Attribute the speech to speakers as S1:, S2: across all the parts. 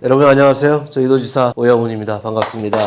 S1: 여러분 안녕하세요. 제주도지사 오영훈입니다. 반갑습니다.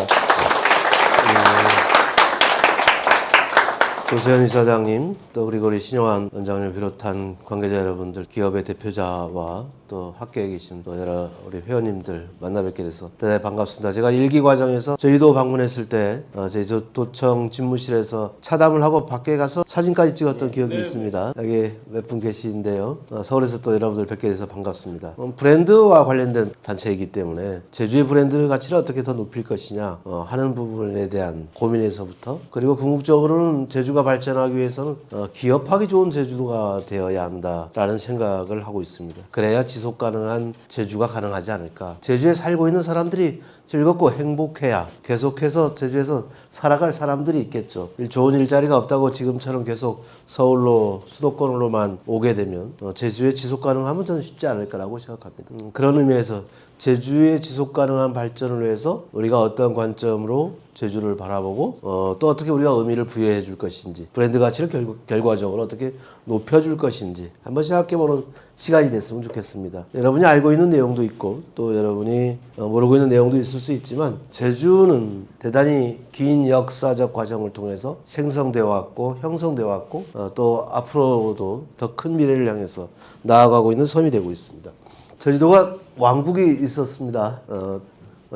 S1: 조세현 이사장님, 또 그리고리 신용환 원장님을 비롯한 관계자 여러분들, 기업의 대표자와 또 학계에 계신 또 여러 우리 회원님들 만나 뵙게 돼서 대단히 반갑습니다. 제가 일기 과정에서 제주도 방문했을 때 제주도청 집무실에서 차담을 하고 밖에 가서 사진까지 찍었던 기억이 있습니다. 여기 몇 분 계시는데요. 서울에서 또 여러분들 뵙게 돼서 반갑습니다. 브랜드와 관련된 단체이기 때문에 제주의 브랜드 가치를 어떻게 더 높일 것이냐 하는 부분에 대한 고민에서부터, 그리고 궁극적으로는 제주가 발전하기 위해서는 기업하기 좋은 제주도가 되어야 한다라는 생각을 하고 있습니다. 그래야 지속 가능한 제주가 가능하지 않을까. 제주에 살고 있는 사람들이 즐겁고 행복해야 계속해서 제주에서 살아갈 사람들이 있겠죠. 좋은 일자리가 없다고 지금처럼 계속 서울로, 수도권으로만 오게 되면 제주의 지속 가능함은 저는 쉽지 않을 거라고 생각합니다. 그런 의미에서 제주의 지속 가능한 발전을 위해서 우리가 어떤 관점으로 제주를 바라보고 또 어떻게 우리가 의미를 부여해 줄 것인지, 브랜드 가치를 결과적으로 어떻게 높여줄 것인지 한번 생각해보는 시간이 됐으면 좋겠습니다. 여러분이 알고 있는 내용도 있고 또 여러분이 모르고 있는 내용도 있을 수 있지만, 제주는 대단히 긴 역사적 과정을 통해서 생성되어 왔고 형성되어 왔고 또 앞으로도 더 큰 미래를 향해서 나아가고 있는 섬이 되고 있습니다. 제주도가 왕국이 있었습니다.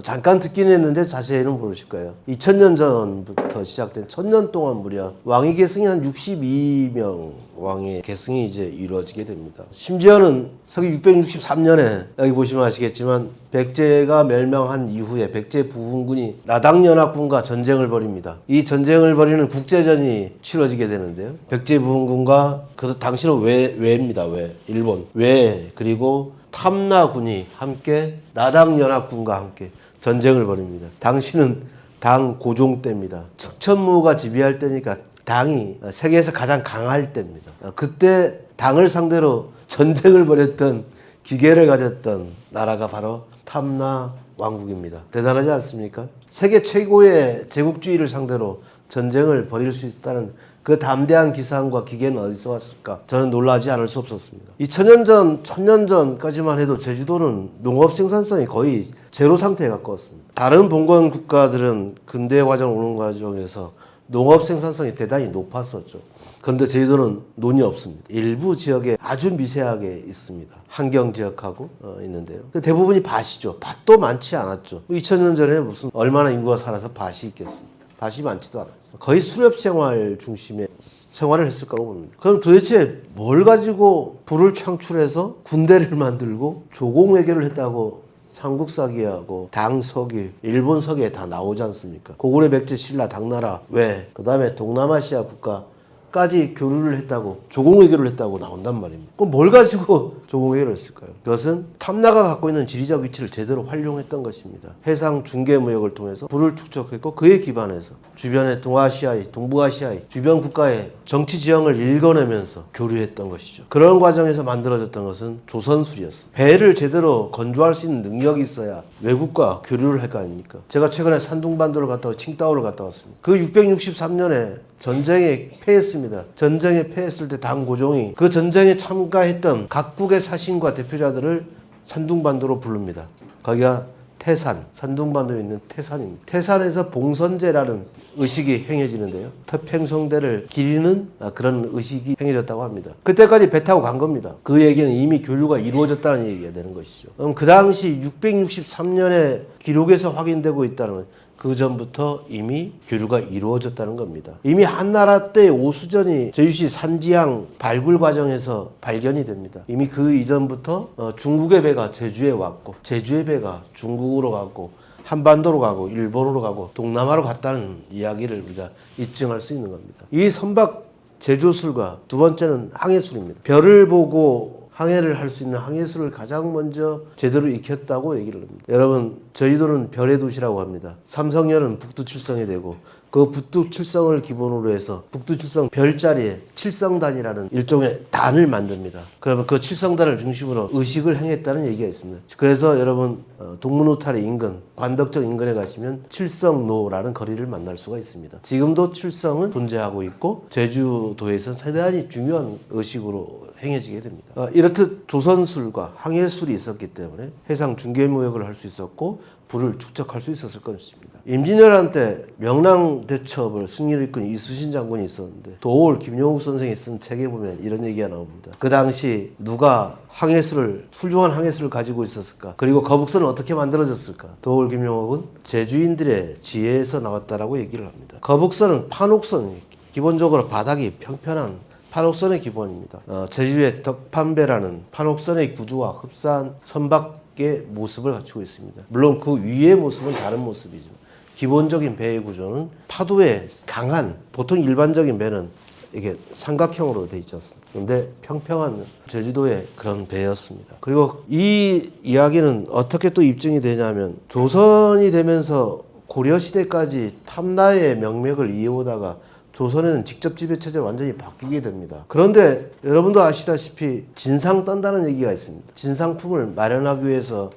S1: 잠깐 듣기는 했는데 자세히는 모르실 거예요. 2000년 전부터 시작된 1000년 동안 무려 왕위 계승이 한 62명 왕의 계승이 이제 이루어지게 됩니다. 심지어는 서기 663년에 여기 보시면 아시겠지만 백제가 멸망한 이후에 백제 부흥군이 나당연합군과 전쟁을 벌입니다. 이 전쟁을 벌이는 국제전이 치러지게 되는데요. 백제 부흥군과 그 당시는 외입니다. 일본 외, 그리고 탐나군이 함께 나당연합군과 함께 전쟁을 벌입니다. 당시는 당 고종 때입니다. 척천무가 지배할 때니까 당이 세계에서 가장 강할 때입니다. 그때 당을 상대로 전쟁을 벌였던 기계를 가졌던 나라가 바로 탐나 왕국입니다. 대단하지 않습니까? 세계 최고의 제국주의를 상대로 전쟁을 벌일 수 있다는 그 담대한 기상과 기계는 어디서 왔을까? 저는 놀라지 않을 수 없었습니다. 1000년 전까지만 해도 제주도는 농업 생산성이 거의 제로 상태에 가까웠습니다. 다른 봉건 국가들은 근대 과정 오는 과정에서 농업 생산성이 대단히 높았었죠. 그런데 제주도는 논이 없습니다. 일부 지역에 아주 미세하게 있습니다. 환경 지역하고 있는데요. 대부분이 밭이죠. 밭도 많지 않았죠. 2000년 전에 무슨 얼마나 인구가 살아서 밭이 있겠습니까? 밭이 많지도 않았어요. 거의 수렵 생활 중심의 생활을 했을 거라고 봅니다. 그럼 도대체 뭘 가지고 부를 창출해서 군대를 만들고 조공 외교를 했다고 삼국 사기하고 당 서기, 일본 서기에 다 나오지 않습니까? 고구려 백제 신라 당나라 왜, 그 다음에 동남아시아 국가까지 교류를 했다고, 조공 외교를 했다고 나온단 말입니다. 그럼 뭘 가지고 조공 외교를 했을까요? 그것은 탐나가 갖고 있는 지리적 위치를 제대로 활용했던 것입니다. 해상 중개 무역을 통해서 부를 축적했고 그에 기반해서 주변의 동아시아의, 동부아시아의 주변 국가의 정치 지형을 읽어내면서 교류했던 것이죠. 그런 과정에서 만들어졌던 것은 조선술이었습니다. 배를 제대로 건조할 수 있는 능력이 있어야 외국과 교류를 할 거 아닙니까? 제가 최근에 산둥반도를 갔다 오고 칭다오를 갔다 왔습니다. 그 663년에 전쟁에 패했습니다. 전쟁에 패했을 때 당 고종이 그 전쟁에 참가했던 각국의 사신과 대표자들을 산둥반도로 부릅니다. 거기가 태산, 산둥반도에 있는 태산입니다. 태산에서 봉선제라는 의식이 행해지는데요. 태평성대를 기리는 그런 의식이 행해졌다고 합니다. 그때까지 배 타고 간 겁니다. 그 얘기는 이미 교류가 이루어졌다는 얘기가 되는 것이죠. 그럼 그 당시 663년에 기록에서 확인되고 있다는 그 전부터 이미 교류가 이루어졌다는 겁니다. 이미 한나라 때 오수전이 제주시 산지항 발굴 과정에서 발견이 됩니다. 이미 그 이전부터 중국의 배가 제주에 왔고 제주의 배가 중국으로 가고 한반도로 가고 일본으로 가고 동남아로 갔다는 이야기를 우리가 입증할 수 있는 겁니다. 이 선박 제조술과 두 번째는 항해술입니다. 별을 보고 항해를 할 수 있는 항해술을 가장 먼저 제대로 익혔다고 얘기를 합니다. 여러분, 저희도는 별의 도시라고 합니다. 삼성열은 북두 칠성이 되고 그 북두칠성을 기본으로 해서 북두칠성 별자리에 칠성단이라는 일종의 단을 만듭니다. 그러면 그 칠성단을 중심으로 의식을 행했다는 얘기가 있습니다. 그래서 여러분 동문우탈의 인근, 관덕정 인근에 가시면 칠성로라는 거리를 만날 수가 있습니다. 지금도 칠성은 존재하고 있고 제주도에서는 대단히 중요한 의식으로 행해지게 됩니다. 이렇듯 조선술과 항해술이 있었기 때문에 해상 중개무역을 할 수 있었고 부를 축적할 수 있었을 것입니다. 임진왜란 때 명랑대첩을 승리를 이끈 이수신 장군이 있었는데 도올 김용욱 선생이 쓴 책에 보면 이런 얘기가 나옵니다. 그 당시 누가 훌륭한 항해술을 가지고 있었을까? 그리고 거북선은 어떻게 만들어졌을까? 도올 김용욱은 제주인들의 지혜에서 나왔다라고 얘기를 합니다. 거북선은 판옥선, 기본적으로 바닥이 평평한 판옥선의 기본입니다. 제주의 덕판배라는 판옥선의 구조와 흡사한 선박의 모습을 갖추고 있습니다. 물론 그 위의 모습은 다른 모습이죠. 기본적인 배의 구조는 파도에 강한, 보통 일반적인 배는 이게 삼각형으로 되어 있지 않습니까? 그런데 평평한 제주도의 그런 배였습니다. 그리고 이 이야기는 어떻게 또 입증이 되냐면 조선이 되면서 고려시대까지 탐나의 명맥을 이어오다가 조선에는 직접 지배 체제로 완전히 바뀌게 됩니다. 그런데 여러분도 아시다시피 진상 떤다는 얘기가 있습니다. 진상품을 마련하기 위해서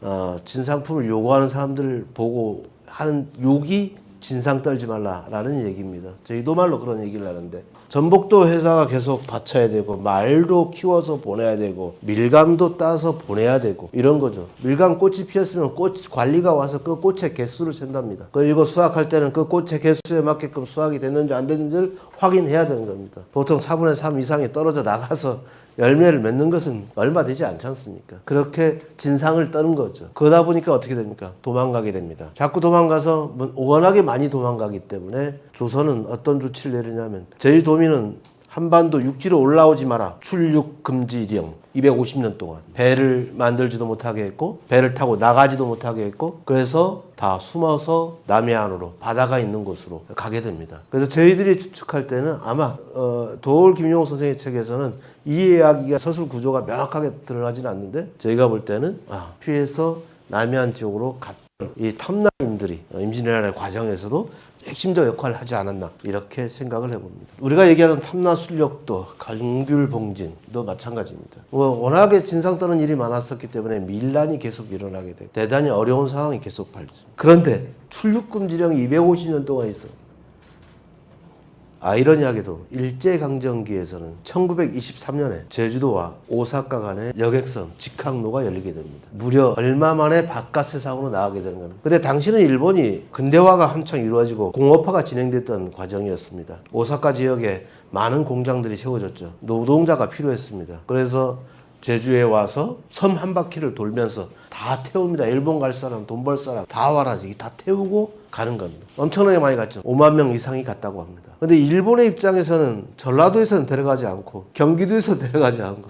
S1: 진상품을 요구하는 사람들을 보고 하는 욕이 진상 떨지 말라라는 얘기입니다. 저희도 말로 그런 얘기를 하는데 전복도 회사가 계속 받쳐야 되고 말도 키워서 보내야 되고 밀감도 따서 보내야 되고 이런 거죠. 밀감 꽃이 피었으면 꽃 관리가 와서 그 꽃의 개수를 센답니다. 그리고 수확할 때는 그 꽃의 개수에 맞게끔 수확이 됐는지 안 됐는지를 확인해야 되는 겁니다. 보통 4분의 3 이상이 떨어져 나가서 열매를 맺는 것은 얼마 되지 않지 않습니까? 그렇게 진상을 떠는 거죠. 그러다 보니까 어떻게 됩니까? 도망가게 됩니다. 자꾸 도망가서 워낙에 많이 도망가기 때문에 조선은 어떤 조치를 내리냐면 제주도민은 한반도 육지로 올라오지 마라. 출육 금지령. 250년 동안 배를 만들지도 못하게 했고 배를 타고 나가지도 못하게 했고 그래서 다 숨어서 남해안으로 바다가 있는 곳으로 가게 됩니다. 그래서 저희들이 추측할 때는 아마 도올 김용욱 선생의 책에서는 이 이야기가 서술 구조가 명확하게 드러나지는 않는데 저희가 볼 때는 피해서 남해안 지역으로 갔던 이 탐라인들이 임진왜란의 과정에서도 핵심적 역할을 하지 않았나 이렇게 생각을 해봅니다. 우리가 얘기하는 탐라술력도 강귤봉진도 마찬가지입니다. 워낙에 진상 떠는 일이 많았었기 때문에 밀란이 계속 일어나게 되고 대단히 어려운 상황이 계속 발생. 그런데 출육금지령이 250년 동안 있어요. 아이러니하게도 일제강점기에서는 1923년에 제주도와 오사카 간의 여객선 직항로가 열리게 됩니다. 무려 얼마 만에 바깥 세상으로 나가게 되는 겁니다. 근데 당시는 일본이 근대화가 한창 이루어지고 공업화가 진행됐던 과정이었습니다. 오사카 지역에 많은 공장들이 세워졌죠. 노동자가 필요했습니다. 그래서 제주에 와서 섬 한 바퀴를 돌면서 다 태웁니다. 일본 갈 사람, 돈 벌 사람 다 와라. 다 태우고 가는 겁니다. 엄청나게 많이 갔죠. 5만 명 이상이 갔다고 합니다. 근데 일본의 입장에서는 전라도에서는 데려가지 않고 경기도에서 데려가지 않고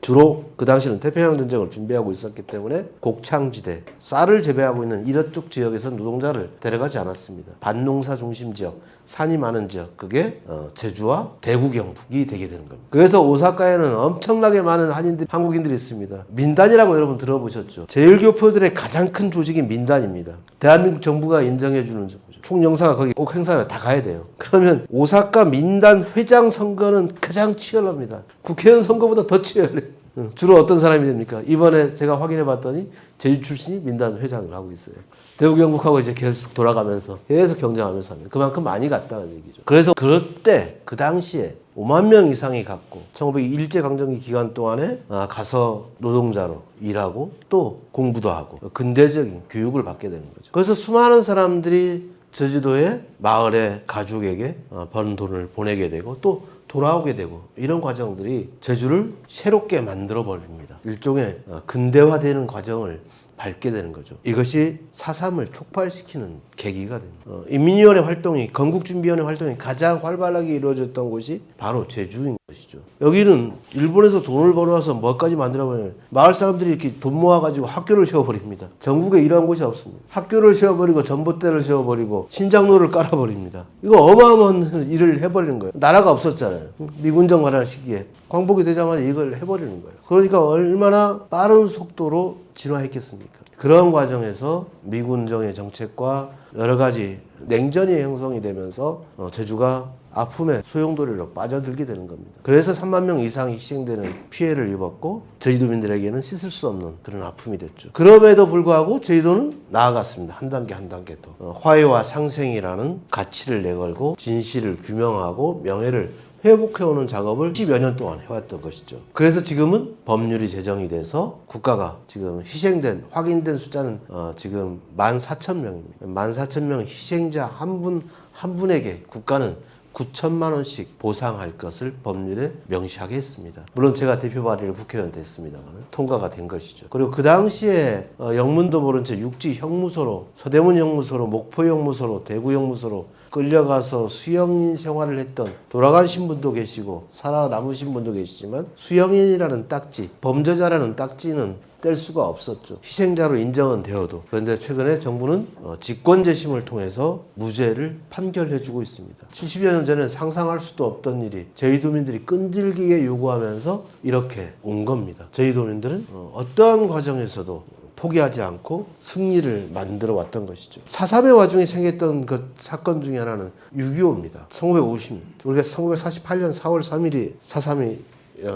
S1: 주로 그 당시는 태평양 전쟁을 준비하고 있었기 때문에 곡창지대, 쌀을 재배하고 있는 이쪽 지역에서 노동자를 데려가지 않았습니다. 밭농사 중심 지역, 산이 많은 지역, 그게 제주와 대구 경북이 되게 되는 겁니다. 그래서 오사카에는 엄청나게 많은 한국인들이 있습니다. 민단이라고 여러분 들어보셨죠? 제일교포들의 가장 큰 조직이 민단입니다. 대한민국 정부가 인정해주는 총영사가 거기 꼭 행사에 다 가야 돼요. 그러면 오사카 민단 회장 선거는 가장 치열합니다. 국회의원 선거보다 더 치열해요. 주로 어떤 사람이 됩니까? 이번에 제가 확인해 봤더니 제주 출신이 민단 회장을 하고 있어요. 대구 경북하고 이제 계속 돌아가면서 계속 경쟁하면서 합니다. 그만큼 많이 갔다는 얘기죠. 그래서 그때 그 당시에 5만 명 이상이 갔고 1900 일제강점기 기간 동안에 가서 노동자로 일하고 또 공부도 하고 근대적인 교육을 받게 되는 거죠. 그래서 수많은 사람들이 제주도의 마을의 가족에게 버는 돈을 보내게 되고 또 돌아오게 되고 이런 과정들이 제주를 새롭게 만들어 버립니다. 일종의 근대화되는 과정을 밟게 되는 거죠. 이것이 4.3을 촉발시키는 계기가 됩니다. 인민위원회 활동이, 건국준비위원회 활동이 가장 활발하게 이루어졌던 곳이 바로 제주인 것이죠. 여기는 일본에서 돈을 벌어와서 뭐까지 만들어버려요. 마을 사람들이 이렇게 돈 모아가지고 학교를 세워버립니다. 전국에 이러한 곳이 없습니다. 학교를 세워버리고 전봇대를 세워버리고 신장로를 깔아버립니다. 이거 어마어마한 일을 해버리는 거예요. 나라가 없었잖아요. 미군정 관할 시기에. 광복이 되자마자 이걸 해버리는 거예요. 그러니까 얼마나 빠른 속도로 진화했겠습니까? 그런 과정에서 미군정의 정책과 여러 가지 냉전이 형성이 되면서 제주가 아픔의 소용돌이로 빠져들게 되는 겁니다. 그래서 3만 명 이상이 희생되는 피해를 입었고 제주도민들에게는 씻을 수 없는 그런 아픔이 됐죠. 그럼에도 불구하고 제주도는 나아갔습니다. 한 단계 한 단계 더. 화해와 상생이라는 가치를 내걸고 진실을 규명하고 명예를 회복해오는 작업을 10여 년 동안 해왔던 것이죠. 그래서 지금은 법률이 제정이 돼서 국가가 지금 희생된 확인된 숫자는 지금 14,000명입니다. 14,000명 희생자 한 분에게 국가는 9천만 원씩 보상할 것을 법률에 명시하게 했습니다. 물론 제가 대표 발의를 국회의원 됐습니다만 통과가 된 것이죠. 그리고 그 당시에 영문도 모른 채 육지 형무소로 서대문 형무소로 목포 형무소로 대구 형무소로 끌려가서 수영인 생활을 했던 돌아가신 분도 계시고 살아남으신 분도 계시지만 수영인이라는 딱지, 범죄자라는 딱지는 뗄 수가 없었죠. 희생자로 인정은 되어도. 그런데 최근에 정부는 직권재심을 통해서 무죄를 판결해주고 있습니다. 70여 년 전에 상상할 수도 없던 일이 제주도민들이 끈질기게 요구하면서 이렇게 온 겁니다. 제주도민들은 어떠한 과정에서도 포기하지 않고 승리를 만들어 왔던 것이죠. 4.3의 와중에 생겼던 그 사건 중에 하나는 6.25입니다. 1950년. 우리가 1948년 4월 3일이 4.3이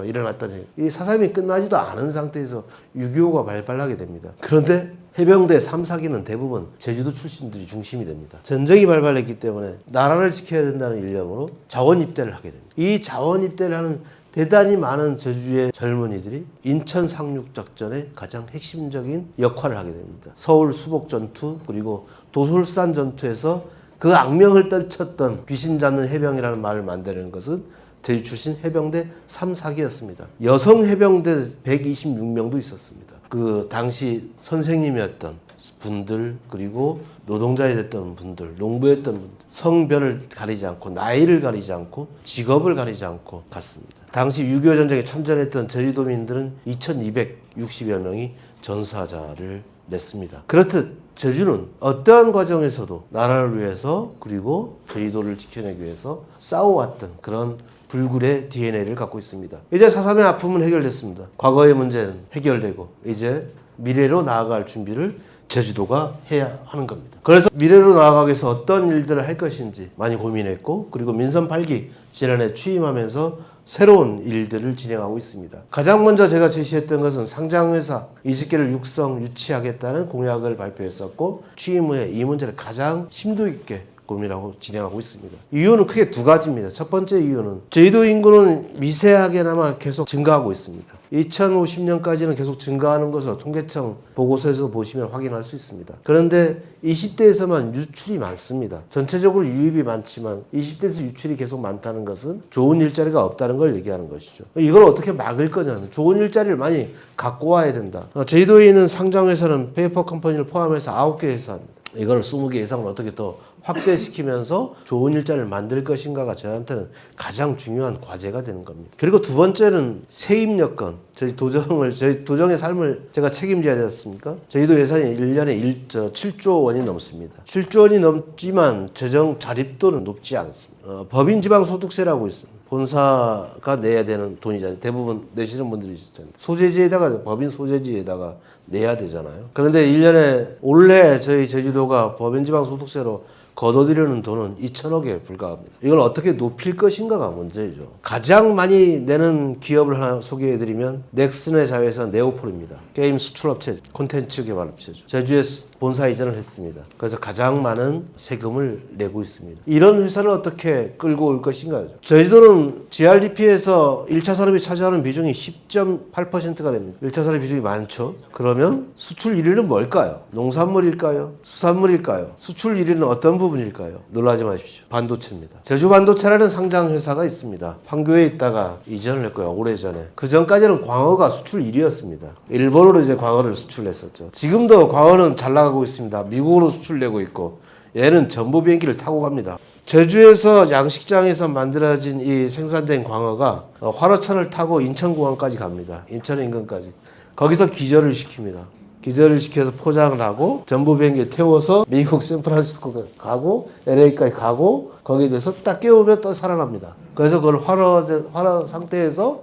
S1: 일어났더니 이 4.3이 끝나지도 않은 상태에서 6.25가 발발하게 됩니다. 그런데 해병대 3, 4기는 대부분 제주도 출신들이 중심이 됩니다. 전쟁이 발발했기 때문에 나라를 지켜야 된다는 일념으로 자원 입대를 하게 됩니다. 이 자원 입대를 하는 대단히 많은 제주의 젊은이들이 인천 상륙작전의 가장 핵심적인 역할을 하게 됩니다. 서울 수복 전투 그리고 도솔산 전투에서 그 악명을 떨쳤던 귀신 잡는 해병이라는 말을 만드는 것은 제주 출신 해병대 3, 4기였습니다. 여성 해병대 126명도 있었습니다. 그 당시 선생님이었던 분들 그리고 노동자이 됐던 분들, 농부였던 분들 성별을 가리지 않고 나이를 가리지 않고 직업을 가리지 않고 갔습니다. 당시 6.25 전쟁에 참전했던 제주도민들은 2,260여 명이 전사자를 냈습니다. 그렇듯 제주는 어떠한 과정에서도 나라를 위해서 그리고 제주도를 지켜내기 위해서 싸워왔던 그런 불굴의 DNA를 갖고 있습니다. 이제 4.3의 아픔은 해결됐습니다. 과거의 문제는 해결되고 이제 미래로 나아갈 준비를 제주도가 해야 하는 겁니다. 그래서 미래로 나아가기 위해서 어떤 일들을 할 것인지 많이 고민했고 그리고 민선 8기 지난해 취임하면서 새로운 일들을 진행하고 있습니다. 가장 먼저 제가 제시했던 것은 상장회사 20개를 육성 유치하겠다는 공약을 발표했었고 취임 후에 이 문제를 가장 심도 있게 고민하고 진행하고 있습니다. 이유는 크게 두 가지입니다. 첫 번째 이유는 제주도 인구는 미세하게나마 계속 증가하고 있습니다. 2050년까지는 계속 증가하는 것으로 통계청 보고서에서 보시면 확인할 수 있습니다. 그런데 20대에서만 유출이 많습니다. 전체적으로 유입이 많지만 20대에서 유출이 계속 많다는 것은 좋은 일자리가 없다는 걸 얘기하는 것이죠. 이걸 어떻게 막을 거냐면 좋은 일자리를 많이 갖고 와야 된다. 제주도에 있는 상장회사는 페이퍼 컴퍼니를 포함해서 9개 회사입니다. 이걸 20개 이상을 어떻게 더 확대시키면서 좋은 일자리를 만들 것인가가 저한테는 가장 중요한 과제가 되는 겁니다. 그리고 두 번째는 세입 여건. 저희 도정의 삶을 제가 책임져야 되었습니까? 저희도 예산이 1년에 7조 원이 넘습니다. 7조 원이 넘지만 재정 자립도는 높지 않습니다. 법인지방소득세라고 있습니다. 본사가 내야 되는 돈이잖아요. 대부분 내시는 분들이 있었잖아요. 소재지에다가 법인 소재지에다가 내야 되잖아요. 그런데 1년에 올해 저희 제주도가 법인지방소득세로 걷어들이는 돈은 2천억에 불과합니다. 이걸 어떻게 높일 것인가가 문제죠. 가장 많이 내는 기업을 하나 소개해드리면 넥슨의 자회사 네오폴입니다. 게임 수출업체, 콘텐츠 개발업체죠. 제주에 본사 이전을 했습니다. 그래서 가장 많은 세금을 내고 있습니다. 이런 회사를 어떻게 끌고 올 것인가요? 제주도는 GRDP에서 1차 산업이 차지하는 비중이 10.8%가 됩니다. 1차 산업 비중이 많죠. 그러면 수출 1위는 뭘까요? 농산물일까요? 수산물일까요? 수출 1위는 어떤 부분일까요? 놀라지 마십시오. 반도체입니다. 제주반도체라는 상장 회사가 있습니다. 판교에 있다가 이전을 했고요. 오래전에. 그 전까지는 광어가 수출 1위였습니다. 일본으로 이제 광어를 수출했었죠. 지금도 광어는 잘 나가고 있습니다. 미국으로 수출되고 있고 얘는 전부 비행기를 타고 갑니다. 제주에서 양식장에서 만들어진 이 생산된 광어가 화로선을 타고 인천공항까지 갑니다. 인천 인근까지. 거기서 기절을 시킵니다. 기절을 시켜서 포장을 하고 전부 비행기에 태워서 미국 샌프란시스코 가고 LA까지 가고 거기에 대해서 딱 깨우면 또 살아납니다. 그래서 그걸 화로 상태에서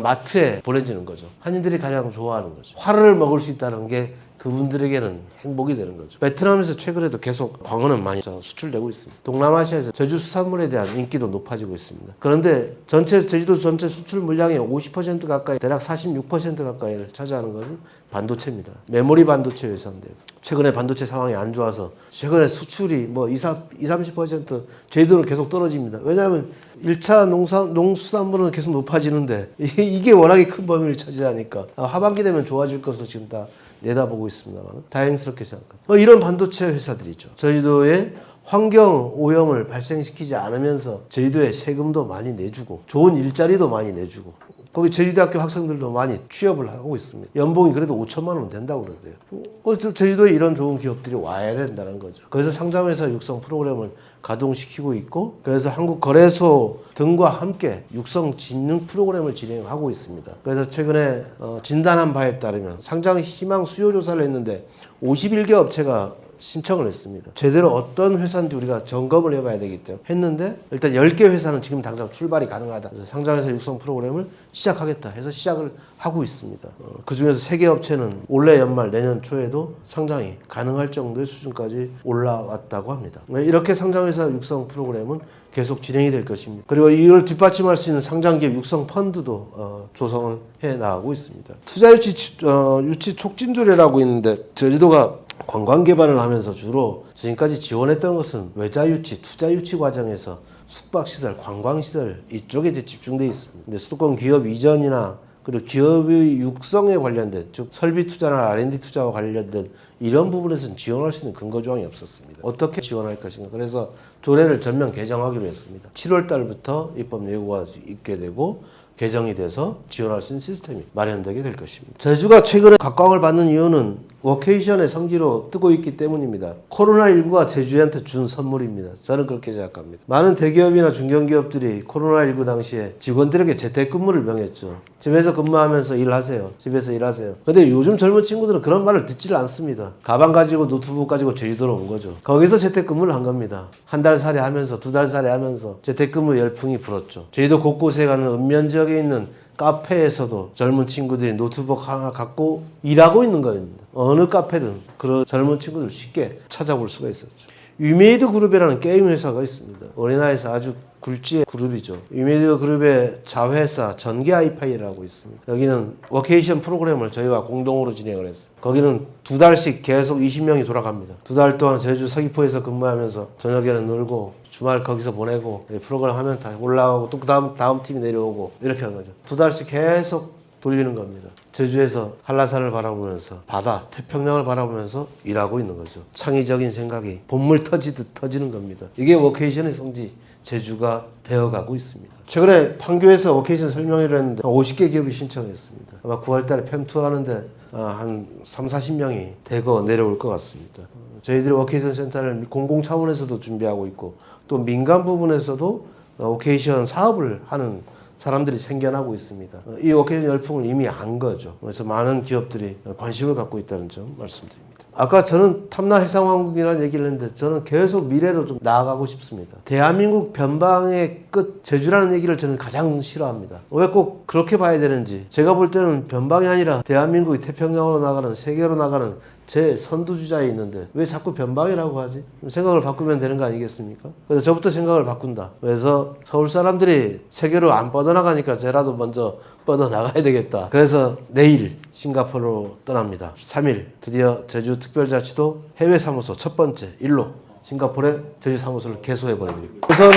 S1: 마트에 보내지는 거죠. 한인들이 가장 좋아하는 거죠. 화를 먹을 수 있다는 게 그분들에게는 행복이 되는 거죠. 베트남에서 최근에도 계속 광어는 많이 수출되고 있습니다. 동남아시아에서 제주 수산물에 대한 인기도 높아지고 있습니다. 그런데 제주도 전체 수출 물량의 50% 가까이, 대략 46% 가까이를 차지하는 것은 반도체입니다. 메모리 반도체 회사인데요. 최근에 반도체 상황이 안 좋아서 최근에 수출이 30% 제주도는 계속 떨어집니다. 왜냐하면 1차 농수산물은 계속 높아지는데 이게 워낙에 큰 범위를 차지하니까 하반기 되면 좋아질 것으로 지금 다 내다보고 있습니다만 다행스럽게 생각합니다. 이런 반도체 회사들이죠. 제주도에 환경 오염을 발생시키지 않으면서 제주도에 세금도 많이 내주고 좋은 일자리도 많이 내주고 거기 제주대학교 학생들도 많이 취업을 하고 있습니다. 연봉이 그래도 5천만 원 된다고 그러대요. 제주도에 이런 좋은 기업들이 와야 된다는 거죠. 그래서 상장회사 육성 프로그램을 가동시키고 있고, 그래서 한국거래소 등과 함께 육성 진흥 프로그램을 진행하고 있습니다. 그래서 최근에 진단한 바에 따르면 상장 희망 수요 조사를 했는데 51개 업체가 신청을 했습니다. 제대로 어떤 회사인지 우리가 점검을 해봐야 되기 때문에 했는데, 일단 10개 회사는 지금 당장 출발이 가능하다. 그래서 상장회사 육성 프로그램을 시작하겠다 해서 시작을 하고 있습니다. 그 중에서 3개 업체는 올해 연말 내년 초에도 상장이 가능할 정도의 수준까지 올라왔다고 합니다. 이렇게 상장회사 육성 프로그램은 계속 진행이 될 것입니다. 그리고 이걸 뒷받침할 수 있는 상장기업 육성 펀드도 조성을 해 나가고 있습니다. 투자 유치 촉진조례라고 있는데, 제주도가 관광 개발을 하면서 주로 지금까지 지원했던 것은 외자 유치, 투자 유치 과정에서 숙박시설, 관광시설 이쪽에 이제 집중되어 있습니다. 근데 수도권 기업 이전이나 그리고 기업의 육성에 관련된, 즉 설비 투자나 R&D 투자와 관련된 이런 부분에서는 지원할 수 있는 근거 조항이 없었습니다. 어떻게 지원할 것인가. 그래서 조례를 전면 개정하기로 했습니다. 7월 달부터 입법 예고가 있게 되고 개정이 돼서 지원할 수 있는 시스템이 마련되게 될 것입니다. 제주가 최근에 각광을 받는 이유는 워케이션의 성지로 뜨고 있기 때문입니다. 코로나19가 제주한테 준 선물입니다. 저는 그렇게 생각합니다. 많은 대기업이나 중견기업들이 코로나19 당시에 직원들에게 재택근무를 명했죠. 집에서 근무하면서 일하세요. 집에서 일하세요. 근데 요즘 젊은 친구들은 그런 말을 듣지를 않습니다. 가방 가지고 노트북 가지고 제주도로 온 거죠. 거기서 재택근무를 한 겁니다. 한 달 살이 하면서, 2달 살이 하면서 재택근무 열풍이 불었죠. 제주도 곳곳에 가는 읍면 지역에 있는 카페에서도 젊은 친구들이 노트북 하나 갖고 일하고 있는 겁니다. 어느 카페든 그런 젊은 친구들 쉽게 찾아볼 수가 있었죠. 위메이드 그룹이라는 게임 회사가 있습니다. 우리나라에서 아주 굴지의 그룹이죠. 위메이드 그룹의 자회사 전기 아이파이라고 있습니다. 여기는 워케이션 프로그램을 저희와 공동으로 진행을 했어요. 거기는 2달씩 계속 20명이 돌아갑니다. 2달 동안 제주 서귀포에서 근무하면서 저녁에는 놀고 주말 거기서 보내고 프로그램 하면 다 올라오고 또 다음 팀이 내려오고 이렇게 하는 거죠. 2달씩 계속 돌리는 겁니다. 제주에서 한라산을 바라보면서 바다, 태평양을 바라보면서 일하고 있는 거죠. 창의적인 생각이 본물 터지듯 터지는 겁니다. 이게 워케이션의 성지 제주가 되어가고 있습니다. 최근에 판교에서 워케이션 설명회를 했는데 50개 기업이 신청했습니다. 아마 9월 달에 팸투어 하는데 한 3, 40명이 대거 내려올 것 같습니다. 저희들이 워케이션 센터를 공공 차원에서도 준비하고 있고 또 민간 부분에서도 워케이션 사업을 하는 사람들이 생겨나고 있습니다. 이 워케이션 열풍을 이미 안 거죠. 그래서 많은 기업들이 관심을 갖고 있다는 점 말씀드립니다. 아까 저는 탐나 해상왕국이라는 얘기를 했는데 저는 계속 미래로 좀 나아가고 싶습니다. 대한민국 변방의 끝 제주라는 얘기를 저는 가장 싫어합니다. 왜 꼭 그렇게 봐야 되는지, 제가 볼 때는 변방이 아니라 대한민국이 태평양으로 나가는, 세계로 나가는 제 선두주자에 있는데 왜 자꾸 변방이라고 하지? 생각을 바꾸면 되는 거 아니겠습니까? 그래서 저부터 생각을 바꾼다. 그래서 서울 사람들이 세계로 안 뻗어나가니까 저라도 먼저 뻗어나가야 되겠다. 그래서 내일 싱가포르로 떠납니다. 3일 드디어 제주특별자치도 해외사무소 첫 번째 일로 싱가포르에 제주사무소를 개소해버립니다. 우선은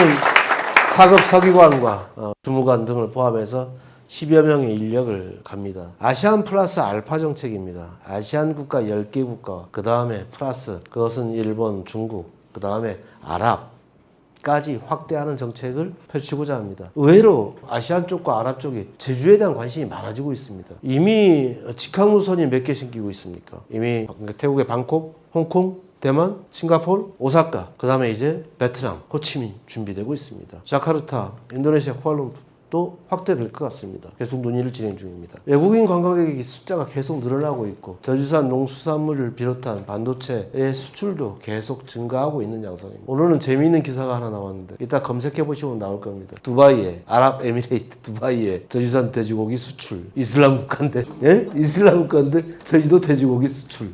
S1: 사급 서기관과 주무관 등을 포함해서 10여 명의 인력을 갑니다. 아시안 플러스 알파 정책입니다. 아시안 국가 10개 국가, 그 다음에 플러스, 그것은 일본, 중국, 그 다음에 아랍까지 확대하는 정책을 펼치고자 합니다. 의외로 아시안 쪽과 아랍 쪽이 제주에 대한 관심이 많아지고 있습니다. 이미 직항노선이 몇 개 생기고 있습니까? 이미 태국의 방콕, 홍콩, 대만, 싱가포르, 오사카, 그 다음에 이제 베트남, 호치민 준비되고 있습니다. 자카르타, 인도네시아 쿠알룸푸르, 또 확대될 것 같습니다. 계속 논의를 진행 중입니다. 외국인 관광객의 숫자가 계속 늘어나고 있고 저주산 농수산물을 비롯한 반도체의 수출도 계속 증가하고 있는 양상입니다. 오늘은 재미있는 기사가 하나 나왔는데 이따 검색해 보시면 나올 겁니다. 두바이에 아랍에미레이트 두바이에 저주산 돼지고기 수출 이슬람 국가인데 예? 이슬람 국가인데 저희도 돼지고기 수출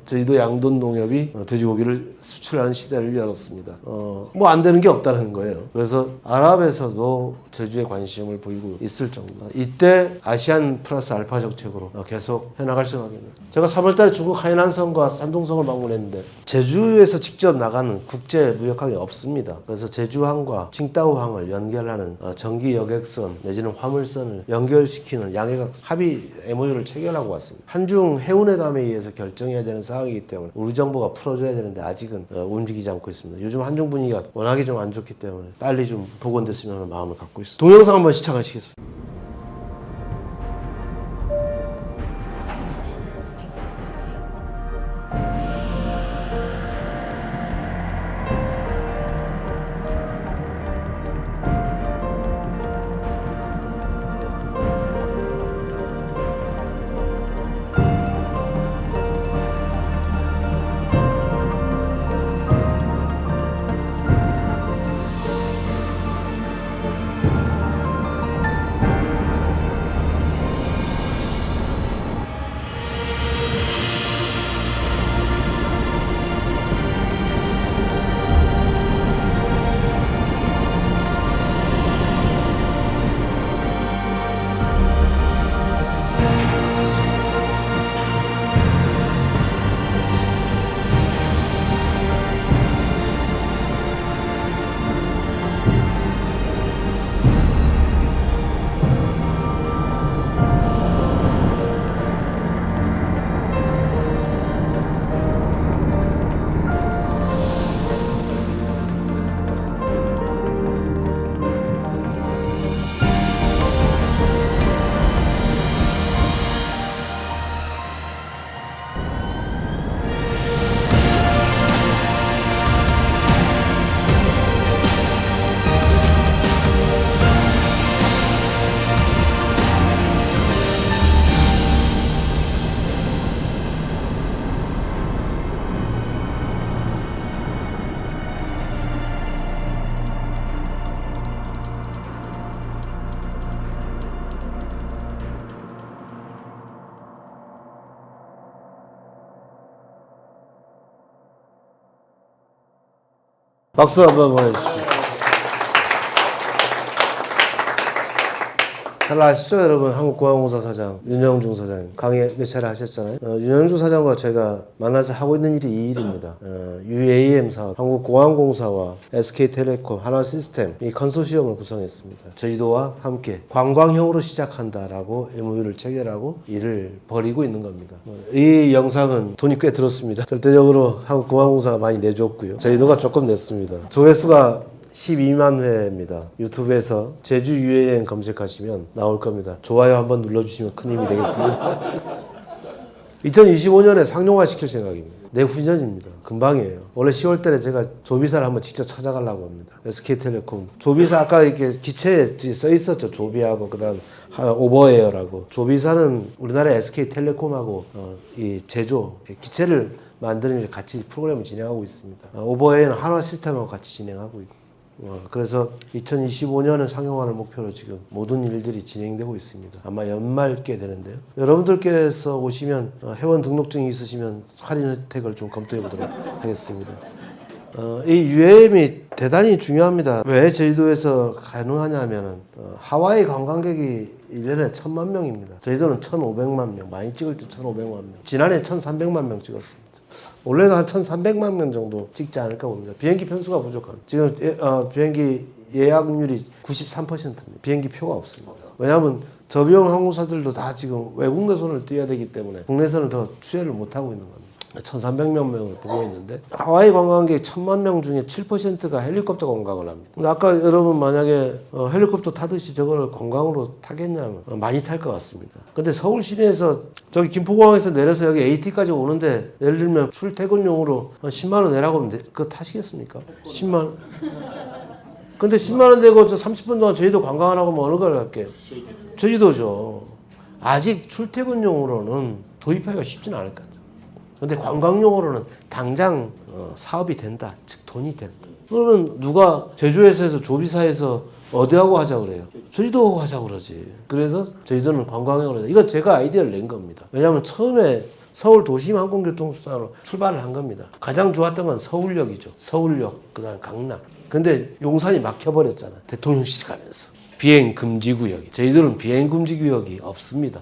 S1: 저희도 양돈 농협이 돼지고기를 수출하는 시대를 열었습니다. 뭐 안 되는 게 없다는 거예요. 그래서 아랍에서도 제주에 관심을 보이고 있을 정도. 이때 아시안 플러스 알파 정책으로 계속 해나갈 생각입니다. 제가 3월달에 중국 하이난성과 산둥성을 방문했는데 제주에서 직접 나가는 국제 무역항이 없습니다. 그래서 제주항과 칭따오항을 연결하는 전기 여객선 내지는 화물선을 연결시키는 양해각 합의 MOU를 체결하고 왔습니다. 한중 해운회담에 의해서 결정해야 되는 상황이기 때문에 우리 정부가 풀어줘야 되는데 아직은 움직이지 않고 있습니다. 요즘 한중 분위기가 워낙에 좀 안 좋기 때문에 빨리 좀 복원됐으면 하는 마음을 갖고 있습니다. 동영상 한번 시청하시겠습니다. 박수 한번 보내주시죠. 잘 아시죠, 여러분? 한국공항공사 사장 윤영중 사장님 강의 몇 차례 하셨잖아요. 윤영중 사장과 제가 만나서 하고 있는 일이 이 일입니다. UAM 사업, 한국공항공사와 SK텔레콤, 하나시스템 이 컨소시엄을 구성했습니다. 저희도와 함께 관광형으로 시작한다라고 MOU를 체결하고 일을 벌이고 있는 겁니다. 이 영상은 돈이 꽤 들었습니다. 절대적으로 한국공항공사가 많이 내줬고요. 저희도가 조금 냈습니다. 조회수가 12만 회입니다. 유튜브에서 제주 UAM 검색하시면 나올 겁니다. 좋아요 한번 눌러주시면 큰 힘이 되겠습니다. 2025년에 상용화 시킬 생각입니다. 내후년입니다. 금방이에요. 원래 10월 달에 제가 조비사를 한번 직접 찾아가려고 합니다. SK텔레콤. 조비사 아까 이렇게 기체에 써 있었죠. 조비하고 그다음 오버에어라고. 조비사는 우리나라 SK텔레콤하고 이 제조 기체를 만드는 일 같이 프로그램을 진행하고 있습니다. 오버에어는 한화시스템하고 같이 진행하고 있고. 그래서 2025년은 상용화를 목표로 지금 모든 일들이 진행되고 있습니다. 아마 연말께 되는데요. 여러분들께서 오시면 회원 등록증이 있으시면 할인 혜택을 좀 검토해 보도록 하겠습니다. 이 UAM이 대단히 중요합니다. 왜 제주도에서 가능하냐면은 하와이 관광객이 1년에 1000만 명입니다. 저희도는 1500만 명, 많이 찍을 때 1500만 명. 지난해 1300만 명 찍었습니다. 원래는 한 1300만 명 정도 찍지 않을까 봅니다. 비행기 편수가 부족합니다. 지금 비행기 예약률이 93%입니다. 비행기 표가 없습니다. 왜냐하면 저비용 항공사들도 다 지금 외국 내선을 뛰어야 되기 때문에 국내선을 더 취재를 못하고 있는 겁니다. 1300명을 보고 있는데 하와이 관광객 1000만 명 중에 7%가 헬리콥터 관광을 합니다. 근데 아까 여러분 만약에 헬리콥터 타듯이 저걸 관광으로 타겠냐면 많이 탈 것 같습니다. 근데 서울 시내에서 저기 김포공항에서 내려서 여기 AT까지 오는데 예를 들면 출퇴근용으로 10만 원 내라고 하면 그거 타시겠습니까? 10만 원? 근데 10만 원 내고 저 30분 동안 제주도 관광하라고 하면 어느 걸 갈게? 제주도죠. 아직 출퇴근용으로는 도입하기가 쉽지는 않을 거예요. 근데 관광용으로는 당장 사업이 된다. 즉 돈이 된다. 그러면 누가 제주에서 조비사에서 어디하고 하자 그래요? 제주도 하자 그러지. 그래서 제주도는 관광용으로 해야 돼. 이거 제가 아이디어를 낸 겁니다. 왜냐하면 처음에 서울 도심항공교통수단으로 출발을 한 겁니다. 가장 좋았던 건 서울역이죠. 서울역, 그다음 강남. 근데 용산이 막혀버렸잖아. 대통령실 가면서. 비행 금지 구역이. 저희들은 비행 금지 구역이 없습니다.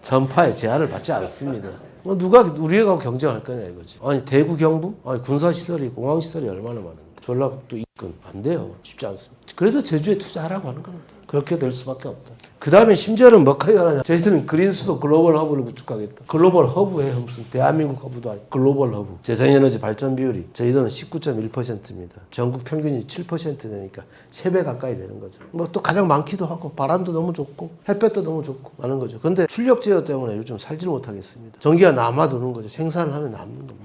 S1: 전파에 제한을 받지 않습니다. 누가 우리하고 경쟁할 거냐 이거지. 아니 대구 경북? 아니 군사시설이 공항시설이 얼마나 많은데. 전라북도 인근 안 돼요. 쉽지 않습니다. 그래서 제주에 투자하라고 하는 겁니다. 그렇게 될 수밖에 없다. 그 다음에 심지어는 뭐까지 가느냐. 저희들은 그린수소 글로벌 허브를 구축하겠다. 글로벌 허브예요. 무슨 대한민국 허브도 아니고 글로벌 허브. 재생에너지 발전 비율이 저희들은 19.1%입니다. 전국 평균이 7% 되니까 3배 가까이 되는 거죠. 뭐 또 가장 많기도 하고 바람도 너무 좋고 햇볕도 너무 좋고 많은 거죠. 근데 출력 제어 때문에 요즘 살지를 못하겠습니다. 전기가 남아도는 거죠. 생산을 하면 남는 겁니다.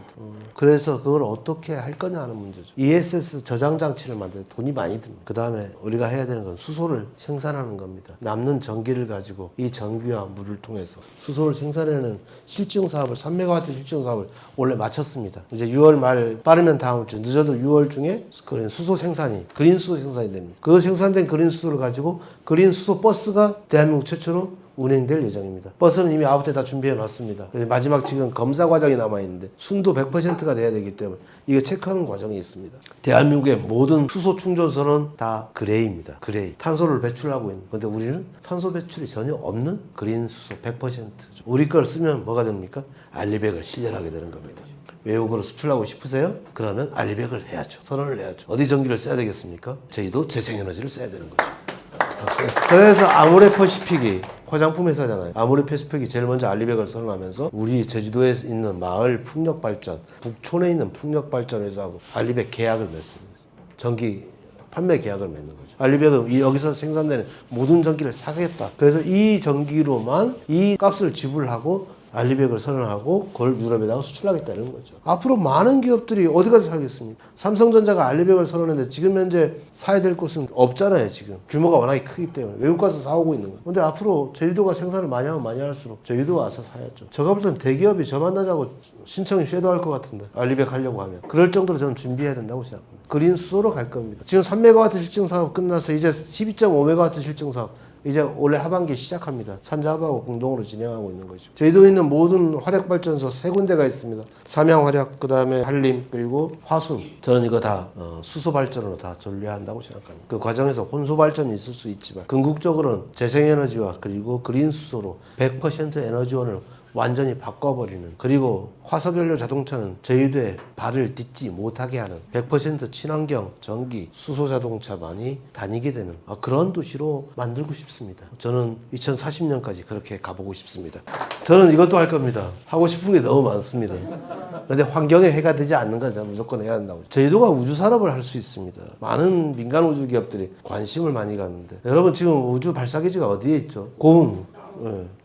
S1: 그래서 그걸 어떻게 할 거냐 하는 문제죠. ESS 저장 장치를 만들 때 돈이 많이 듭니다. 그 다음에 우리가 해야 되는 건 수소를 생산하는 겁니다. 남는 전기를 가지고 이 전기와 물을 통해서 수소를 생산하는 실증 사업을 3메가와트 실증 사업을 원래 마쳤습니다. 이제 6월 말 빠르면 다음 주 늦어도 6월 중에 그린 수소 생산이 됩니다. 그 생산된 그린 수소를 가지고 그린 수소 버스가 대한민국 최초로 운행될 예정입니다. 버스는 이미 9대 다 준비해 놨습니다. 마지막 지금 검사 과정이 남아있는데 순도 100%가 돼야 되기 때문에 이거 체크하는 과정이 있습니다. 대한민국의 모든 수소 충전소는 다 그레이입니다. 그레이. 탄소를 배출하고 있는. 근데 우리는 탄소 배출이 전혀 없는 그린 수소 100%죠. 우리 걸 쓰면 뭐가 됩니까? 알리백을 실현하게 되는 겁니다. 외국으로 수출하고 싶으세요? 그러면 알리백을 해야죠. 선언을 해야죠. 어디 전기를 써야 되겠습니까? 저희도 재생에너지를 써야 되는 거죠. 그래서 아모레퍼시픽이 화장품 회사잖아요. 아모레퍼시픽이 제일 먼저 알리백을 선언하면서 우리 제주도에 있는 마을 풍력발전, 북촌에 있는 풍력발전 회사하고 알리백 계약을 맺습니다. 전기 판매 계약을 맺는 거죠. 알리백은 여기서 생산되는 모든 전기를 사겠다. 그래서 이 전기로만 이 값을 지불하고 알리백을 선언하고 그걸 유럽에다가 수출하겠다는 거죠. 앞으로 많은 기업들이 어디 가서 살겠습니까? 삼성전자가 알리백을 선언했는데 지금 현재 사야 될 곳은 없잖아요. 지금 규모가 워낙에 크기 때문에 외국 가서 사오고 있는 거예요. 근데 앞으로 제주도가 생산을 많이 하면 많이 할수록 제주도 와서 사야죠. 제가 볼 땐 대기업이 저 만나자고 신청이 쇄도할 것 같은데 알리백 하려고 하면 그럴 정도로 저는 준비해야 된다고 생각합니다. 그린 수소로 갈 겁니다. 지금 3메가와트 실증 사업 끝나서 이제 12.5메가와트 실증 사업 이제 올해 하반기 시작합니다. 산자부하고 공동으로 진행하고 있는 거죠. 제주도에 있는 모든 화력발전소 3군데가 있습니다. 삼양화력, 그 다음에 한림, 그리고 화순. 저는 이거 다 수소 발전으로 다 전류한다고 생각합니다. 그 과정에서 혼수 발전이 있을 수 있지만 궁극적으로는 재생에너지와 그리고 그린 수소로 100% 에너지원을 완전히 바꿔버리는, 그리고 화석연료 자동차는 제주도에 발을 딛지 못하게 하는 100% 친환경 전기 수소 자동차만이 다니게 되는 그런 도시로 만들고 싶습니다. 저는 2040년까지 그렇게 가보고 싶습니다. 저는 이것도 할 겁니다. 하고 싶은 게 너무 많습니다. 그런데 환경에 해가 되지 않는 건 저는 무조건 해야 한다고. 제주도가 우주 산업을 할 수 있습니다. 많은 민간 우주 기업들이 관심을 많이 갖는데, 여러분 지금 우주 발사기지가 어디에 있죠? 고흥.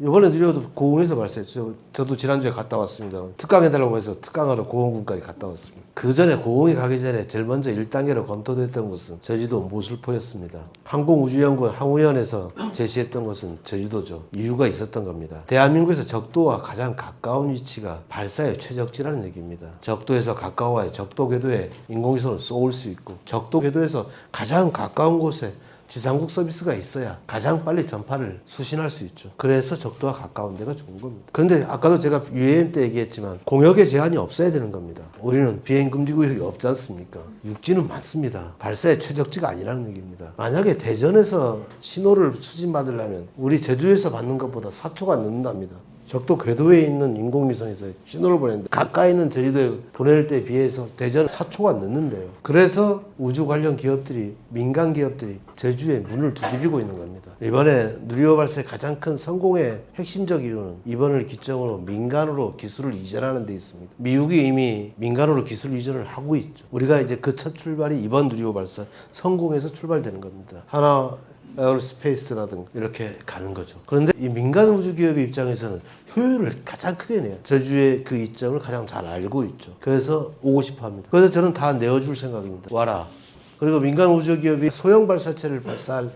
S1: 이번에 누리호도 고흥에서 발사했죠. 저도 지난주에 갔다 왔습니다. 특강해달라고 해서 특강하러 고흥군까지 갔다 왔습니다. 그 전에 고흥에 가기 전에 제일 먼저 1단계로 검토됐던 곳은 제주도 모술포였습니다. 항공우주연구원 항우연에서 제시했던 것은 제주도죠. 이유가 있었던 겁니다. 대한민국에서 적도와 가장 가까운 위치가 발사의 최적지라는 얘기입니다. 적도에서 가까워야 적도 궤도에 인공위성을 쏘을 수 있고, 적도 궤도에서 가장 가까운 곳에 지상국 서비스가 있어야 가장 빨리 전파를 수신할 수 있죠. 그래서 적도와 가까운 데가 좋은 겁니다. 그런데 아까도 제가 UAM 때 얘기했지만 공역의 제한이 없어야 되는 겁니다. 우리는 비행 금지 구역이 없지 않습니까? 육지는 많습니다. 발사의 최적지가 아니라는 얘기입니다. 만약에 대전에서 신호를 수신받으려면 우리 제주에서 받는 것보다 4초가 늦는답니다. 적도 궤도에 있는 인공위성에서 신호를 보내는데 가까이 있는 제주도에 보낼 때에 비해서 대전은 4초가 늦는데요. 그래서 우주 관련 기업들이, 민간 기업들이 제주에 문을 두드리고 있는 겁니다. 이번에 누리호 발사의 가장 큰 성공의 핵심적 이유는 이번을 기점으로 민간으로 기술을 이전하는 데 있습니다. 미국이 이미 민간으로 기술 이전을 하고 있죠. 우리가 이제 그 첫 출발이 이번 누리호 발사 성공에서 출발되는 겁니다. 하나 에어로스페이스라든가 이렇게 가는 거죠. 그런데 이 민간 우주 기업의 입장에서는 효율을 가장 크게 내요. 제주의 그 이점을 가장 잘 알고 있죠. 그래서 오고 싶어 합니다. 그래서 저는 다 내어줄 생각입니다. 와라. 그리고 민간 우주기업이 소형 발사체를 발사할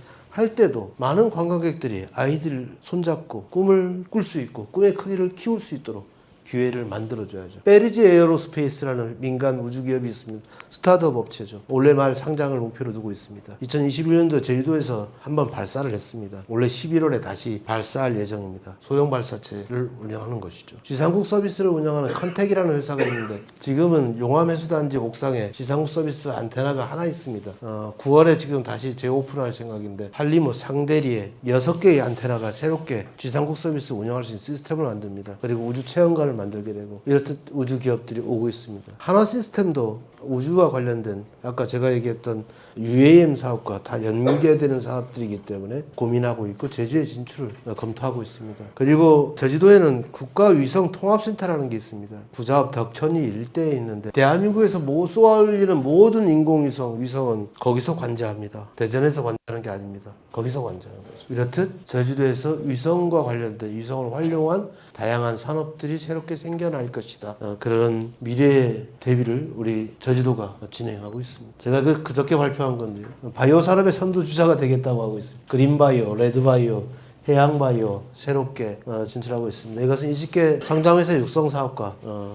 S1: 때도 많은 관광객들이 아이들 손잡고 꿈을 꿀 수 있고 꿈의 크기를 키울 수 있도록 기회를 만들어줘야죠. 페리지 에어로스페이스라는 민간 우주기업이 있습니다. 스타트업 업체죠. 올해 말 상장을 목표로 두고 있습니다. 2021년도 제주도에서 한번 발사를 했습니다. 올해 11월에 다시 발사할 예정입니다. 소형 발사체를 운영하는 것이죠. 지상국 서비스를 운영하는 컨택이라는 회사가 있는데 지금은 용암해수단지 옥상에 지상국 서비스 안테나가 하나 있습니다. 9월에 지금 다시 재오픈할 생각인데 한림호 상대리에 6개의 안테나가 새롭게 지상국 서비스 운영할 수 있는 시스템을 만듭니다. 그리고 우주 체험관을 만들게 되고 이렇듯 우주 기업들이 오고 있습니다. 하나 시스템도 우주와 관련된 아까 제가 얘기했던 UAM 사업과 다 연계되는 사업들이기 때문에 고민하고 있고 제주에 진출을 검토하고 있습니다. 그리고 제주도에는 국가위성통합센터라는 게 있습니다. 부자업 덕천이 일대에 있는데 대한민국에서 쏘아올리는 모든 인공위성, 위성은 거기서 관제합니다. 대전에서 관제하는 게 아닙니다. 거기서 관제하는 거죠. 이렇듯 제주도에서 위성과 관련된 위성을 활용한 다양한 산업들이 새롭게 생겨날 것이다. 그런 미래의 대비를 우리 제주도가 진행하고 있습니다. 제가 그저께 발표한 건데요. 바이오 산업의 선두주자가 되겠다고 하고 있습니다. 그린바이오, 레드바이오, 해양바이오 새롭게 진출하고 있습니다. 이것은 20개 상장회사 육성 사업과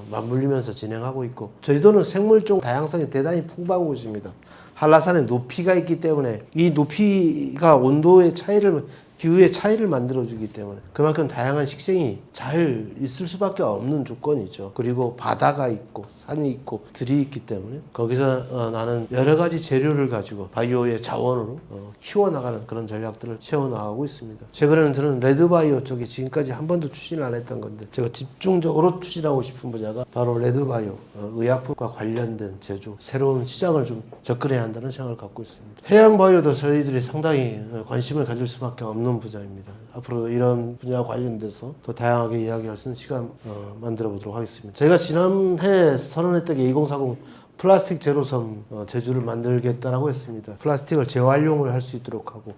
S1: 맞물리면서 진행하고 있고 제주도는 생물종 다양성이 대단히 풍부한 곳입니다. 한라산에 높이가 있기 때문에 이 높이가 온도의 차이를 기후의 차이를 만들어주기 때문에 그만큼 다양한 식생이 잘 있을 수밖에 없는 조건이죠. 그리고 바다가 있고 산이 있고 들이 있기 때문에 거기서 나는 여러 가지 재료를 가지고 바이오의 자원으로 키워나가는 그런 전략들을 세워나가고 있습니다. 최근에는 저는 레드바이오 쪽에 지금까지 한 번도 추진을 안 했던 건데 제가 집중적으로 추진하고 싶은 분야가 바로 레드바이오, 의약품과 관련된 제조, 새로운 시장을 좀 접근해야 한다는 생각을 갖고 있습니다. 해양바이오도 저희들이 상당히 관심을 가질 수밖에 없는 분야입니다. 앞으로 이런 분야와 관련돼서 더 다양하게 이야기할 수 있는 시간 만들어 보도록 하겠습니다. 제가 지난해 선언했던 게 2040 플라스틱 제로섬 제주를 만들겠다라고 했습니다. 플라스틱을 재활용을 할 수 있도록 하고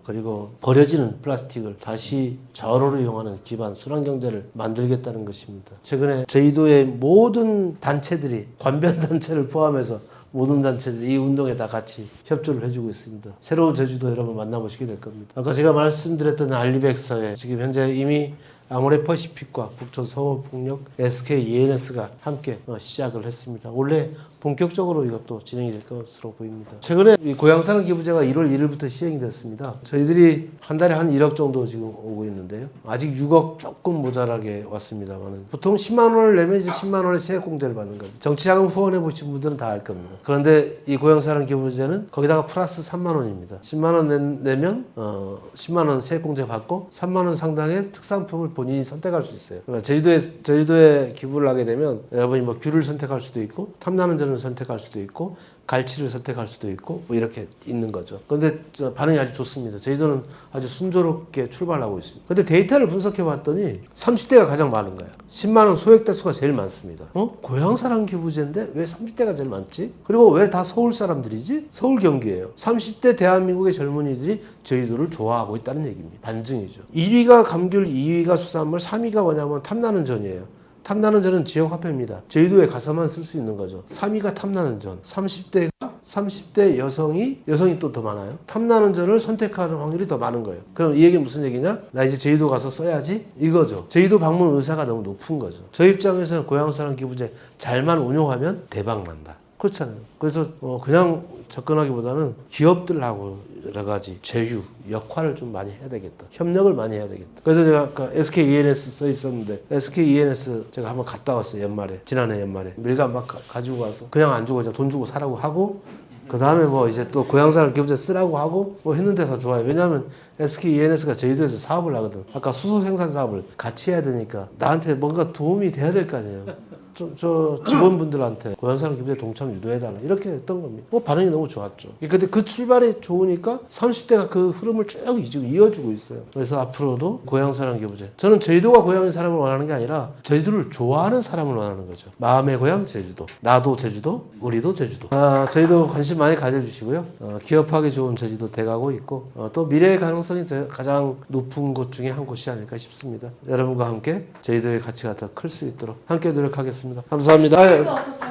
S1: 그리고 버려지는 플라스틱을 다시 자원으로 이용하는 기반 순환경제를 만들겠다는 것입니다. 최근에 제주도의 모든 단체들이 관변 단체를 포함해서 모든 단체들이 이 운동에 다 같이 협조를 해주고 있습니다. 새로운 제주도 여러분 만나보시게 될 겁니다. 아까 제가 말씀드렸던 알리백서에 지금 현재 이미 아모레퍼시픽과 북촌 성호폭력, SK ENS가 함께 시작을 했습니다. 원래 본격적으로 이것도 진행이 될 것으로 보입니다. 최근에 이 고향사랑 기부제가 1월 1일부터 시행이 됐습니다. 저희들이 한 달에 한 1억 정도 지금 오고 있는데요. 아직 6억 조금 모자라게 왔습니다만 보통 10만 원을 내면 이제 10만 원의 세액공제를 받는 겁니다. 정치자금 후원해 보신 분들은 다 알 겁니다. 그런데 이 고향사랑 기부제는 거기다가 플러스 3만 원입니다. 10만 원 내면 10만 원 세액공제 받고 3만 원 상당의 특산품을 본인이 선택할 수 있어요. 그러니까 제주도에 기부를 하게 되면 여러분이 뭐 귤을 선택할 수도 있고 탐나는 전을 선택할 수도 있고 갈치를 선택할 수도 있고 뭐 이렇게 있는 거죠. 그런데 반응이 아주 좋습니다. 제주도는 아주 순조롭게 출발하고 있습니다. 근데 데이터를 분석해 봤더니 30대가 가장 많은 거예요. 10만 원 소액 대수가 제일 많습니다. 고향사랑 기부제인데 왜 30대가 제일 많지? 그리고 왜 다 서울 사람들이지? 서울 경기예요. 30대 대한민국의 젊은이들이 제주도를 좋아하고 있다는 얘기입니다. 반증이죠. 1위가 감귤, 2위가 수산물, 3위가 뭐냐면 탐나는 전이에요. 탐나는 전은 지역 화폐입니다. 제주도에 가서만 쓸 수 있는 거죠. 3위가 탐나는 전. 30대 여성이 또 더 많아요. 탐나는 전을 선택하는 확률이 더 많은 거예요. 그럼 이 얘기는 무슨 얘기냐? 나 이제 제주도 가서 써야지? 이거죠. 제주도 방문 의사가 너무 높은 거죠. 저희 입장에서는 고향사랑 기부제 잘만 운용하면 대박 난다. 그렇잖아요. 그래서 그냥 접근하기보다는 기업들하고 여러 가지 제휴, 역할을 좀 많이 해야 되겠다. 협력을 많이 해야 되겠다. 그래서 제가 아까 SK ENS 써 있었는데 SK ENS 제가 한번 갔다 왔어요. 연말에. 지난해 연말에. 밀감 막 가지고 가서 그냥 안 주고 돈 주고 사라고 하고 그 다음에 뭐 이제 또 고향사랑 기부제 쓰라고 하고 뭐 했는데 더 좋아요. 왜냐하면 SK ENS가 제주도에서 사업을 하거든. 아까 수소 생산 사업을 같이 해야 되니까 나한테 뭔가 도움이 돼야 될 거 아니에요. 저 직원분들한테 고향사랑 기부제 동참 유도해달라 이렇게 했던 겁니다. 반응이 너무 좋았죠. 근데 그 출발이 좋으니까 30대가 그 흐름을 쭉 이어주고 있어요. 그래서 앞으로도 고향사랑 기부제, 저는 제주도가 고향인 사람을 원하는 게 아니라 제주도를 좋아하는 사람을 원하는 거죠. 마음의 고향 제주도, 나도 제주도, 우리도 제주도. 제주도 관심 많이 가져주시고요. 기업하기 좋은 제주도 돼가고 있고 또 미래의 가능성이 가장 높은 곳 중에 한 곳이 아닐까 싶습니다. 여러분과 함께 제주도의 가치가 더 클 수 있도록 함께 노력하겠습니다. 하겠습니다. 감사합니다.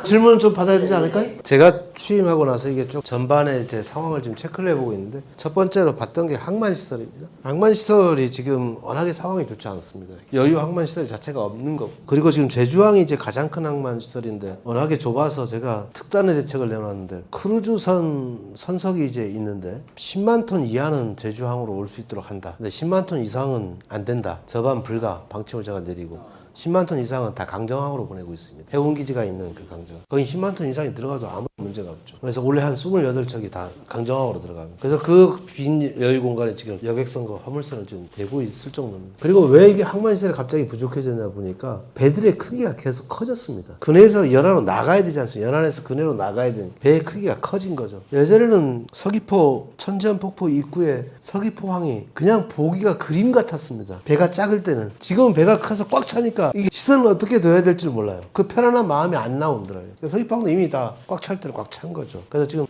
S1: 질문 좀 받아야 되지 않을까요? 제가 취임하고 나서 이게 쭉 전반의 제 상황을 지금 체크를 해보고 있는데 첫 번째로 봤던 게 항만시설입니다. 항만시설이 지금 워낙에 상황이 좋지 않습니다. 여유 항만시설 자체가 없는 거고 그리고 지금 제주항이 이제 가장 큰 항만시설인데 워낙에 좁아서 제가 특단의 대책을 내놨는데 크루즈선 선석이 이제 있는데 10만 톤 이하는 제주항으로 올 수 있도록 한다. 근데 10만 톤 이상은 안 된다. 저반 불가 방침을 제가 내리고 10만 ton 이상은 다 강정항으로 보내고 있습니다. 해운기지가 있는 그 강정. 거기 10만 ton 이상이 들어가도 아무 문제가 없죠. 그래서 원래 한 28척이 다 강정항으로 들어갑니다. 그래서 그 빈 여유 공간에 지금 여객선과 화물선을 지금 대고 있을 정도입니다. 그리고 왜 이게 항만시설이 갑자기 부족해졌냐 보니까 배들의 크기가 계속 커졌습니다. 근해에서 연안으로 나가야 되지 않습니까? 연안에서 근해로 나가야 되는 배의 크기가 커진 거죠. 예전에는 서귀포 천지연 폭포 입구에 서귀포항이 그냥 보기가 그림 같았습니다. 배가 작을 때는. 지금은 배가 커서 꽉 차니까 이게 시선을 어떻게 둬야 될지 몰라요. 그 편안한 마음이 안 나오더라고요. 서귀포항도 이미 다 꽉 찰 때는 꽉 찬 거죠. 그래서 지금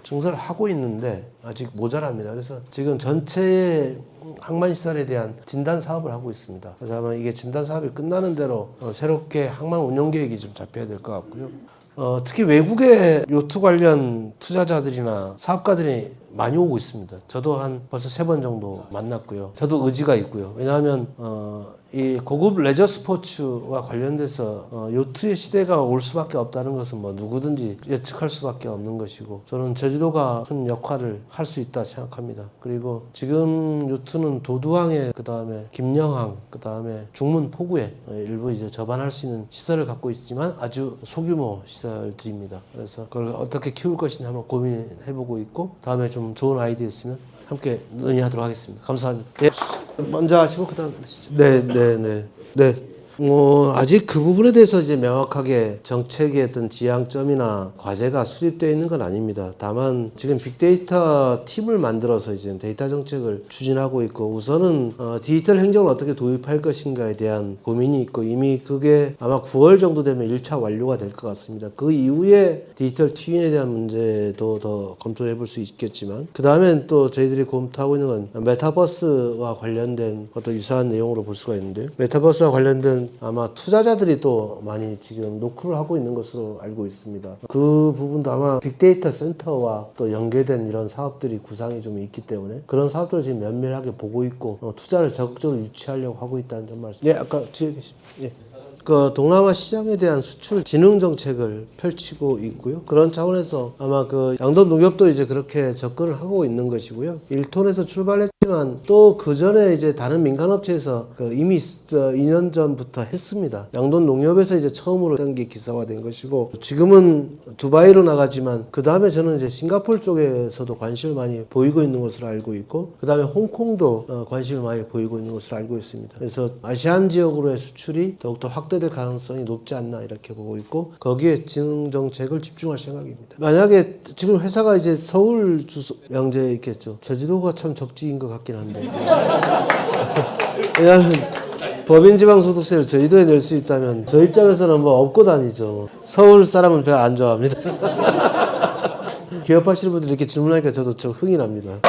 S1: 증설을 하고 있는데 아직 모자랍니다. 그래서 지금 전체의 항만시설에 대한 진단 사업을 하고 있습니다. 그래서 아마 이게 진단 사업이 끝나는 대로 새롭게 항만 운영 계획이 좀 잡혀야 될 것 같고요. 특히 외국의 요트 관련 투자자들이나 사업가들이 많이 오고 있습니다. 저도 한 벌써 3번 정도 만났고요. 저도 의지가 있고요. 왜냐하면 이 고급 레저 스포츠와 관련돼서 요트의 시대가 올 수밖에 없다는 것은 뭐 누구든지 예측할 수밖에 없는 것이고 저는 제주도가 큰 역할을 할 수 있다 생각합니다. 그리고 지금 요트는 도두항에 그다음에 김영항 그다음에 중문 포구에 일부 이제 접안할 수 있는 시설을 갖고 있지만 아주 소규모 시설들입니다. 그래서 그걸 어떻게 키울 것인지 한번 고민해보고 있고 다음에 좀 좋은 아이디어 있으면 함께 논의하도록 하겠습니다. 감사합니다. 예. 먼저 하시고 그다음 하시죠. 네. 아직 그 부분에 대해서 이제 명확하게 정책의 어떤 지향점이나 과제가 수립되어 있는 건 아닙니다. 다만 지금 빅데이터 팀을 만들어서 이제 데이터 정책을 추진하고 있고 우선은 디지털 행정을 어떻게 도입할 것인가에 대한 고민이 있고 이미 그게 아마 9월 정도 되면 1차 완료가 될 것 같습니다. 그 이후에 디지털 트윈에 대한 문제도 더 검토해 볼 수 있겠지만 그 다음엔 또 저희들이 검토하고 있는 건 메타버스와 관련된 어떤 유사한 내용으로 볼 수가 있는데 메타버스와 관련된 아마 투자자들이 또 많이 지금 노크를 하고 있는 것으로 알고 있습니다. 그 부분도 아마 빅데이터 센터와 또 연계된 이런 사업들이 구상이 좀 있기 때문에 그런 사업들을 지금 면밀하게 보고 있고 투자를 적극적으로 유치하려고 하고 있다는 점 말씀. 예, 아까 뒤에 계신. 예. 그 동남아 시장에 대한 수출 진흥 정책을 펼치고 있고요. 그런 차원에서 아마 그 양돈 농협도 이제 그렇게 접근을 하고 있는 것이고요. 1톤에서 출발했지만 또 그 전에 이제 다른 민간업체에서 이미 2년 전부터 했습니다. 양돈 농협에서 이제 처음으로 한 게 기사화된 것이고 지금은 두바이로 나가지만 그 다음에 저는 이제 싱가포르 쪽에서도 관심을 많이 보이고 있는 것으로 알고 있고 그 다음에 홍콩도 관심을 많이 보이고 있는 것으로 알고 있습니다. 그래서 아시안 지역으로의 수출이 더욱더 확대될 가능성이 높지 않나 이렇게 보고 있고 거기에 진흥 정책을 집중할 생각입니다. 만약에 지금 회사가 이제 서울 주소 양재에 있겠죠. 제주도가 참 적지인 것 같긴 한데 왜냐하면 법인지방소득세를 제주도에 낼 수 있다면 저 입장에서는 뭐 업고 다니죠. 서울 사람은 별로 안 좋아합니다. 기업하시는 분들 이렇게 질문하니까 저도 좀 흥이 납니다.